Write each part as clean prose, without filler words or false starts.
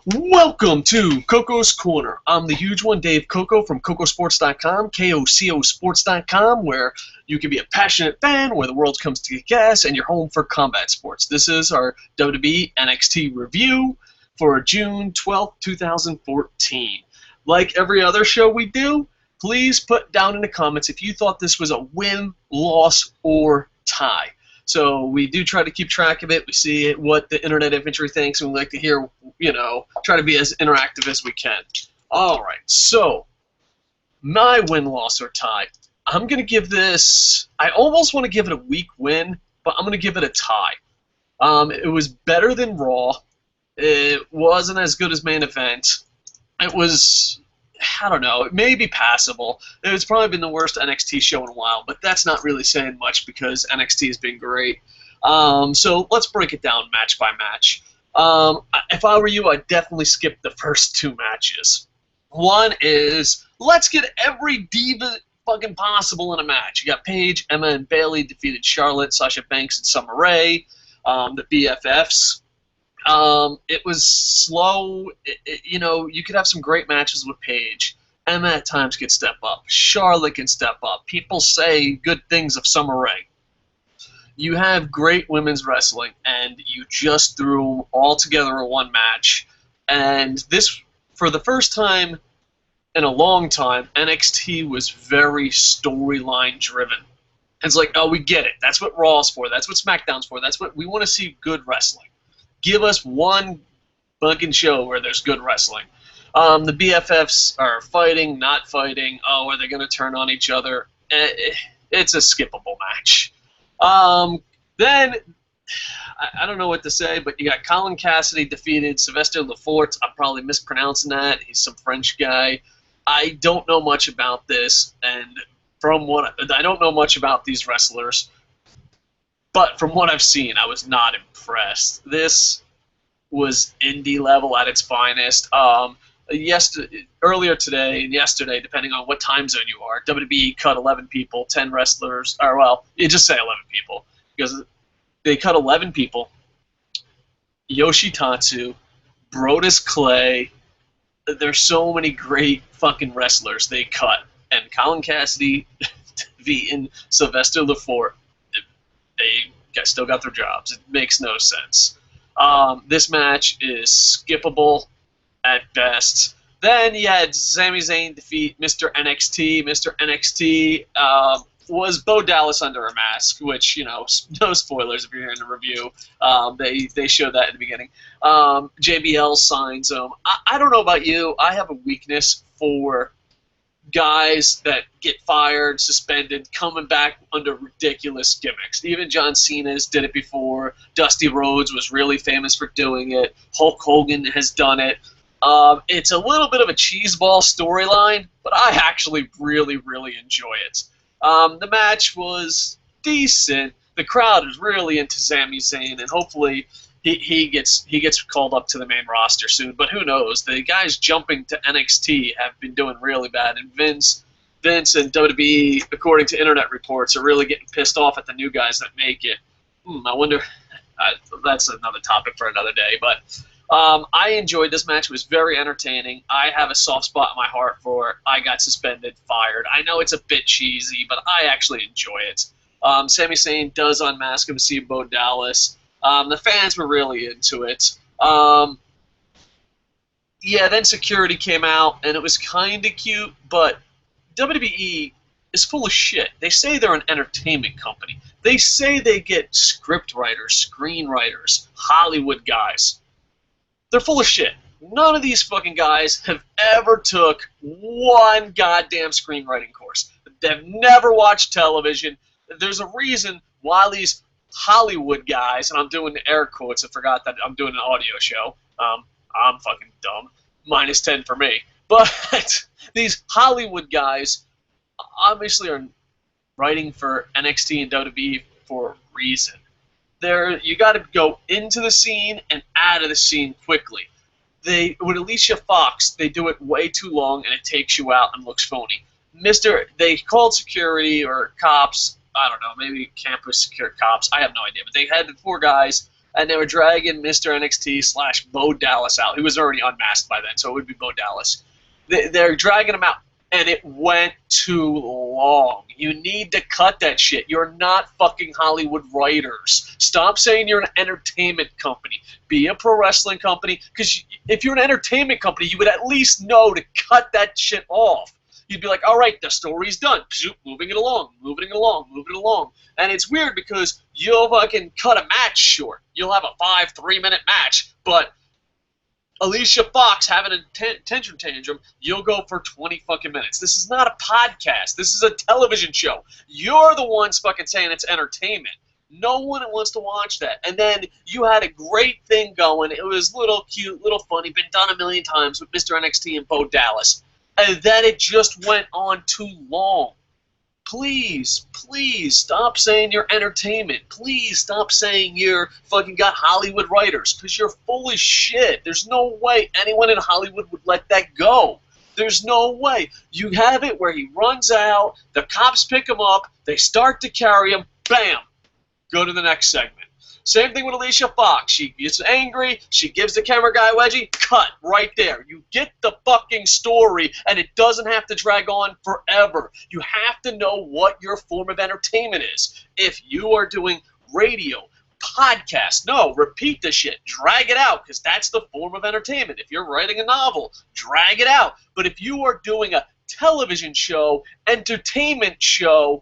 Welcome to Coco's Corner. I'm the huge one, Dave Coco from Kocosports.com, KOCOsports.com, where you can be a passionate fan, where the world comes to kick ass, and you're home for combat sports. This is our WWE NXT review for June 12th, 2014. Like every other show we do, please put down in the comments if you thought this was a win, loss, or tie. So we do try to keep track of it. We see what the internet infantry thinks, and we like to hear, try to be as interactive as we can. All right, so my win, loss, or tie. I'm going to give this, I almost want to give it a weak win, but I'm going to give it a tie. It was better than Raw. It wasn't as good as main event. It was, I don't know, it may be passable. It's probably been the worst NXT show in a while, but that's not really saying much because NXT has been great. So let's break it down match by match. If I were you, I'd definitely skip the first two matches. One is, let's get every diva fucking possible in a match. You got Paige, Emma, and Bayley defeated Charlotte, Sasha Banks, and Summer Rae, the BFFs. It was slow. You could have some great matches with Paige. Emma at times can step up. Charlotte can step up. People say good things of Summer Rae. You have great women's wrestling, and you just threw them all together in one match. And this, for the first time in a long time, NXT was very storyline driven. It's like, oh, we get it. That's what Raw's for. That's what SmackDown's for. That's what we want to see, good wrestling. Give us one fucking show where there's good wrestling. The BFFs are fighting, not fighting. Oh, are they going to turn on each other? It's a skippable match. Then, I don't know what to say, but you got Colin Cassidy defeated Sylvester Lefort. I'm probably mispronouncing that. He's some French guy. I don't know much about this, and I don't know much about these wrestlers. But from what I've seen, I was not impressed. This was indie level at its finest. Earlier today and yesterday, depending on what time zone you are, WWE cut 11 people, 10 wrestlers, or well, you just say 11 people, because they cut 11 people. Yoshitatsu, Brodus Clay, there's so many great fucking wrestlers they cut. And Colin Cassidy defeating Sylvester Lefort, they still got their jobs. It makes no sense. This match is skippable at best. Then you had Sami Zayn defeat Mr. NXT. Mr. NXT was Bo Dallas under a mask, which, no spoilers if you're hearing the review. They showed that in the beginning. JBL signs him. I don't know about you. I have a weakness for guys that get fired, suspended, coming back under ridiculous gimmicks. Even John Cena's did it before. Dusty Rhodes was really famous for doing it. Hulk Hogan has done it. It's a little bit of a cheeseball storyline, but I actually really, really enjoy it. The match was decent. The crowd is really into Sami Zayn, and hopefully he gets called up to the main roster soon, but who knows? The guys jumping to NXT have been doing really bad, and Vince and WWE, according to internet reports, are really getting pissed off at the new guys that make it. I wonder. That's another topic for another day, but I enjoyed this match. It was very entertaining. I have a soft spot in my heart for I got suspended, fired. I know it's a bit cheesy, but I actually enjoy it. Sami Zayn does unmask him to see Bo Dallas. The fans were really into it. Then security came out, and it was kind of cute, but WWE is full of shit. They say they're an entertainment company. They say they get script writers, screenwriters, Hollywood guys. They're full of shit. None of these fucking guys have ever took one goddamn screenwriting course. They've never watched television. There's a reason why these Hollywood guys, and I'm doing the air quotes, I forgot that I'm doing an audio show. I'm fucking dumb. -10 for me. But these Hollywood guys obviously are writing for NXT and WWE for a reason. You got to go into the scene and out of the scene quickly. With Alicia Fox, they do it way too long, and it takes you out and looks phony. They called security or cops. I don't know, maybe campus security cops. I have no idea. But they had the 4 guys and they were dragging Mr. NXT / Bo Dallas out. He was already unmasked by then, so it would be Bo Dallas. They're dragging him out, and it went too long. You need to cut that shit. You're not fucking Hollywood writers. Stop saying you're an entertainment company. Be a pro wrestling company, because if you're an entertainment company, you would at least know to cut that shit off. You'd be like, all right, the story's done. Moving it along, moving it along, moving it along. And it's weird because you'll fucking cut a match short. You'll have a 3-minute match, but Alicia Fox having a tantrum, you'll go for 20 fucking minutes. This is not a podcast. This is a television show. You're the ones fucking saying it's entertainment. No one wants to watch that. And then you had a great thing going. It was little cute, little funny, been done a million times with Mr. NXT and Bo Dallas. And then it just went on too long. Please, please stop saying you're entertainment. Please stop saying you're fucking got Hollywood writers, because you're full of shit. There's no way anyone in Hollywood would let that go. There's no way. You have it where he runs out, the cops pick him up, they start to carry him, bam, go to the next segment. Same thing with Alicia Fox. She gets angry, she gives the camera guy a wedgie, cut, right there. You get the fucking story, and it doesn't have to drag on forever. You have to know what your form of entertainment is. If you are doing radio, podcast, no, repeat the shit. Drag it out, because that's the form of entertainment. If you're writing a novel, drag it out. But if you are doing a television show, entertainment show,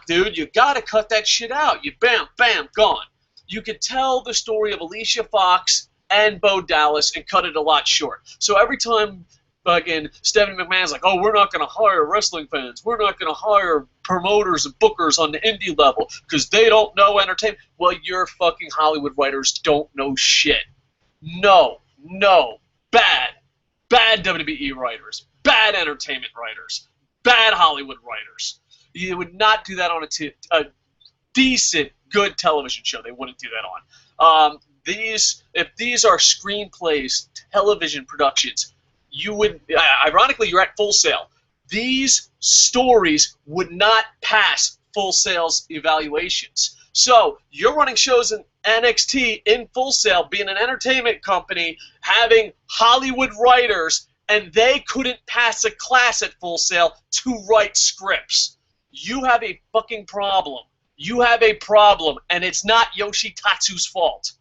dude, you gotta cut that shit out. You bam, bam, gone. You could tell the story of Alicia Fox and Bo Dallas and cut it a lot short. So every time fucking Stephanie McMahon's like, oh, we're not gonna hire wrestling fans, we're not gonna hire promoters and bookers on the indie level because they don't know entertainment. Well, your fucking Hollywood writers don't know shit. No, bad WWE writers, bad entertainment writers, bad Hollywood writers. You would not do that on a decent, good television show. They wouldn't do that on. If these are screenplays, television productions, you would, ironically, you're at Full Sail. These stories would not pass Full Sail's evaluations. So you're running shows in NXT in Full Sail, being an entertainment company, having Hollywood writers, and they couldn't pass a class at Full Sail to write scripts. You have a fucking problem. You have a problem, and it's not Yoshitatsu's fault.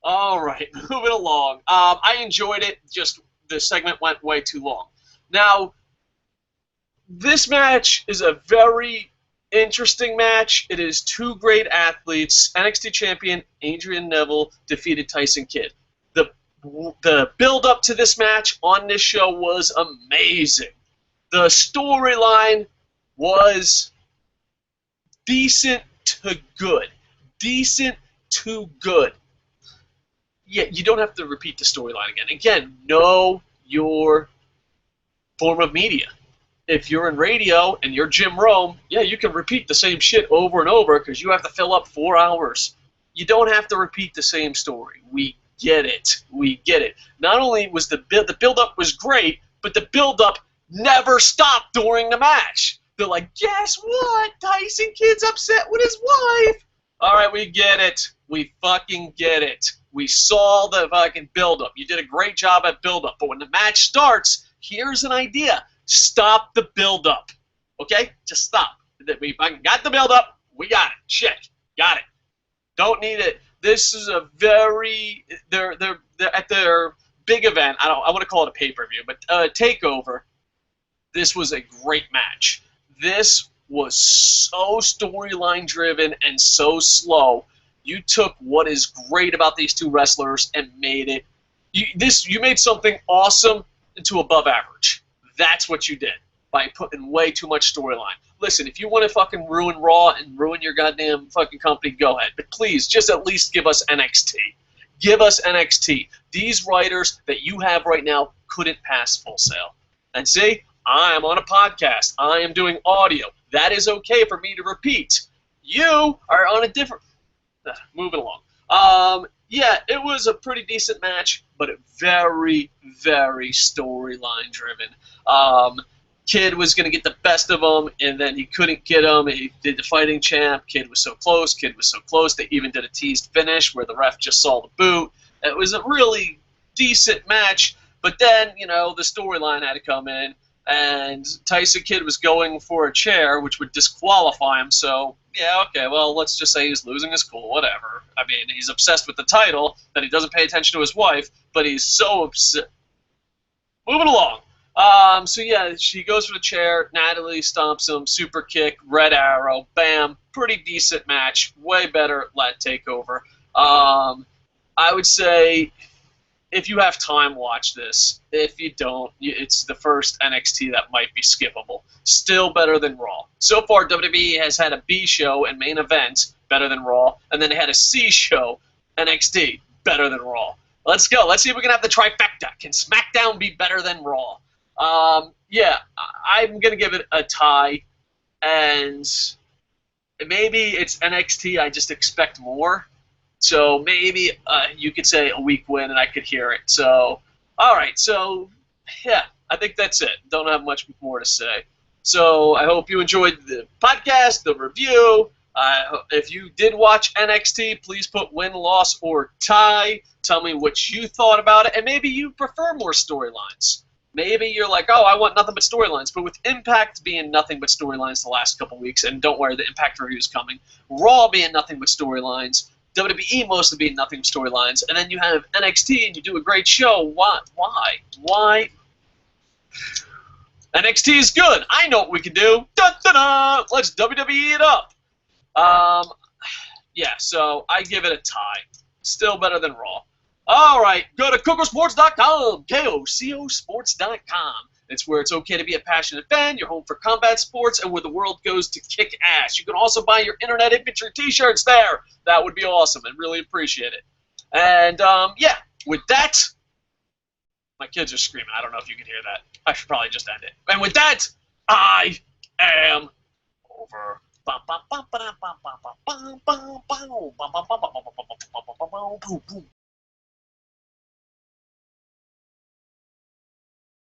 All right, moving along. I enjoyed it, just the segment went way too long. Now, this match is a very interesting match. It is two great athletes. NXT champion Adrian Neville defeated Tyson Kidd. The build-up to this match on this show was amazing. The storyline was decent to good. Decent to good. Yeah, you don't have to repeat the storyline again. Again, know your form of media. If you're in radio and you're Jim Rome, yeah, you can repeat the same shit over and over because you have to fill up 4 hours. You don't have to repeat the same story. We get it. We get it. Not only was the build-up was great, but the build-up never stopped during the match. They're like, guess what? Tyson Kidd's upset with his wife. All right, we get it. We fucking get it. We saw the fucking build-up. You did a great job at build-up. But when the match starts, here's an idea. Stop the build-up. Okay? Just stop. We fucking got the build-up. We got it. Check. Got it. Don't need it. This is a very... They're at their big event. I want to call it a pay-per-view, but TakeOver. This was a great match. This was so storyline driven and so slow. You took what is great about these two wrestlers and made it. You made something awesome into above average. That's what you did by putting way too much storyline. Listen, if you want to fucking ruin Raw and ruin your goddamn fucking company, go ahead. But please, just at least give us NXT. Give us NXT. These writers that you have right now couldn't pass Full Sail. And see? I am on a podcast. I am doing audio. That is okay for me to repeat. You are on a different... moving along. Yeah, it was a pretty decent match, but very, very storyline driven. Kidd was going to get the best of him, and then he couldn't get him. He did the fighting champ. Kidd was so close. Kidd was so close. They even did a teased finish where the ref just saw the boot. It was a really decent match, but then, you know, the storyline had to come in, and Tyson Kidd was going for a chair, which would disqualify him, so, yeah, okay, well, let's just say he's losing his cool, whatever. I mean, he's obsessed with the title, that he doesn't pay attention to his wife, but he's so obsessed. Moving along. So yeah, she goes for the chair. Natalie stomps him. Super kick. Red arrow. Bam. Pretty decent match. Way better lat takeover. I would say if you have time, watch this. If you don't, it's the first NXT that might be skippable. Still better than Raw. So far, WWE has had a B show and main event better than Raw, and then they had a C show, NXT, better than Raw. Let's go. Let's see if we can have the trifecta. Can SmackDown be better than Raw? Yeah, I'm going to give it a tie, and maybe it's NXT. I just expect more. So maybe you could say a weak win, and I could hear it. So, all right. So, yeah, I think that's it. Don't have much more to say. So I hope you enjoyed the podcast, the review. If you did watch NXT, please put win, loss, or tie. Tell me what you thought about it, and maybe you prefer more storylines. Maybe you're like, oh, I want nothing but storylines. But with Impact being nothing but storylines the last couple weeks, and don't worry, the Impact review is coming. Raw being nothing but storylines. WWE mostly being nothing but storylines. And then you have NXT, and you do a great show. What? Why? NXT is good. I know what we can do. Dun-dun-dun! Let's WWE it up. Yeah, so I give it a tie. Still better than Raw. All right, go to Kocosports.com, Kocosports.com. It's where it's okay to be a passionate fan, your home for combat sports, and where the world goes to kick ass. You can also buy your Internet Infantry t-shirts there. That would be awesome. I'd really appreciate it. And, yeah, with that, my kids are screaming. I don't know if you can hear that. I should probably just end it. And with that, I am over.